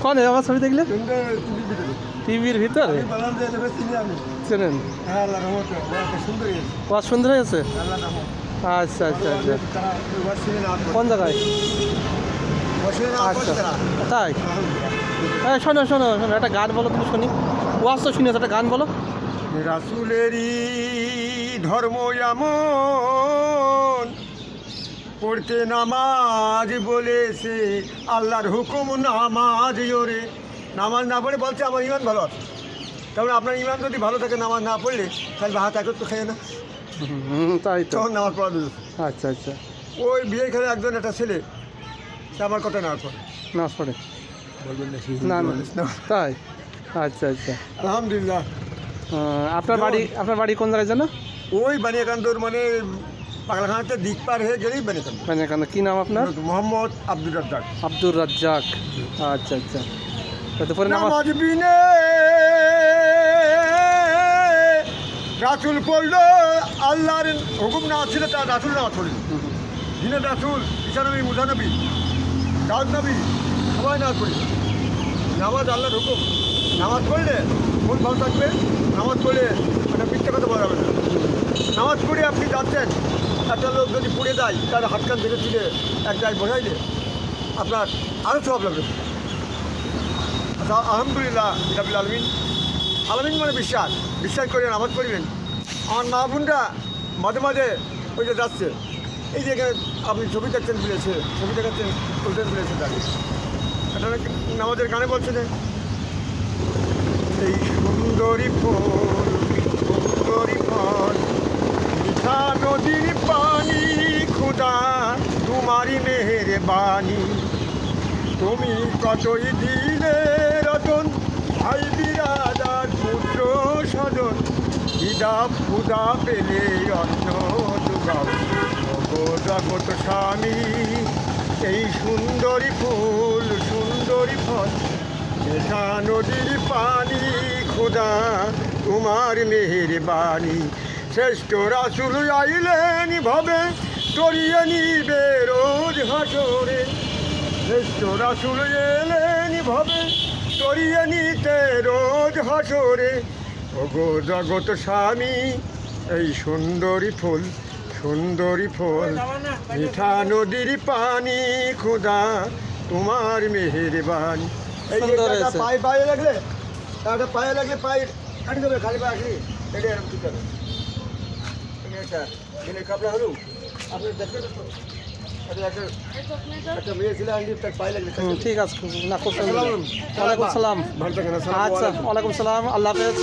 কোন আমার ছবি দেখলে টিভির ভিতরে চেনেন? ওয়াজ সুন্দর হয়েছে। আচ্ছা আচ্ছা আচ্ছা, কোন জায়গায়? আচ্ছা তাই? হ্যাঁ শোনো শোনো শোনো, একটা গান বলো তুমি শুনি। ওয়াজ তো শুনেছো, একটা গান বলো। রাসূলেরই ধর্ম এমন, পড়তে নামাজ বলেছে, আল্লাহর হুকুম নামাজ ওরে। নামাজ না পড়ে বলছে আমার ইমান ভালো আছে। তারপরে আপনার ইমান যদি ভালো থাকে, নামাজ না পড়লে তাহলে ভাত একটু তো খেয়ে না, তাই তো। তখন নামাজ পড়া দিল। আচ্ছা আচ্ছা, ওই বিয়ে খেলে একজন একটা ছেলে, সে আমার কথা না পড়ে, নাচ পড়ে বলবেন না না না, তাই? আচ্ছা আচ্ছা। আলহামদুলিল্লাহ। আপনার বাড়ি কোন জায়গায় জানো? ওই বানিয়াকান্দর মানে পাগলাখানাতে দিক পার হয়ে গেলেই বানিয়াকান্দ। বানিয়াকান্দা। কী নাম আপনার? মোহাম্মদ আব্দুর রাজ্জাক। আব্দুর রাজ্জাক। আচ্ছা আচ্ছা, তারপরে নামাজ বিনে রাসূল পড়লো, আল্লাহর হুকুম না ছিল তার রাসূল নামাজ পড়ল। দিনের রাসূল, ঈসা নবী, মুসা নবী, দাউদ নবী, সবাই নামাজ পড়ি। নামাজ আল্লাহর হুকুম। নামাজ পড়লে মন ভালো থাকবে। নামাজ পড়লে একটা মিথ্যে কথা বলা যাবে না। নামাজ পড়ে আপনি যাচ্ছেন, একটা লোক যদি পড়ে যায়, তার হাত কান ধরে তুলে এক জায়গায় বসাইলে আপনার আরও সব লাগবে। আচ্ছা, আলহামদুলিল্লাহ রাব্বিল আলামিন। আলামিন মানে বিশ্বাস। বিশ্বাস করে নামাজ পড়বেন। আমার মা বোনরা মাঝে মাঝে ওই যে যাচ্ছে, এই যে এখানে আপনি ছবি দেখছেন বলেছে, ছবি দেখাচ্ছেন বলতেন বলেছে, দাঁড়িয়ে এটা নামাজের গানে বলছে যে এই সুন্দরী ফুল, সুন্দরী ফল, মিঠা নদীর পানি, খোদা তোমারই মেহেরবানি। তুমি কতই দিলে রতন, ভাই বিরাদার পুত্র স্বজন, হিদা ফুদা পেলে অন্ন দুগাও, ওগো জগৎ স্বামী। এই সুন্দরী ফুল, সুন্দরী ফল, মিঠা নদীর পানি, খোদা তোমার মেহেরবানি। শ্রেষ্ঠ রাসূল আইলেন ভাবে, তরিয়ে নিবে রোজ হাসরে। শ্রেষ্ঠ রাসূল এলেন ভাবে, তরিয়ে নিতে রোজ হাসরে। ওগো জগৎ স্বামী, এই সুন্দরী ফুল, সুন্দরী ফল, মিঠা নদীর পানি, খোদা তোমার মেহেরবানি। এই যে পায়ে পায়ে লাগলে, একটা পায়ে লাগলে পায়ে কাটি দেবে, খালি পায়ে আসলে এটা এরকম ঠিক হবে। এটা দিনে কাপড়া হলো আপনি দেখবেন তো, একটা মেয়ে ছিল তার পায়ে লাগলে। ঠিক আছে, না খুব সুন্দর। ওয়ালাইকুম সালাম। ভালো থাকেন। আচ্ছা, ওয়ালাইকুম সালাম, আল্লাহ হাফেজ।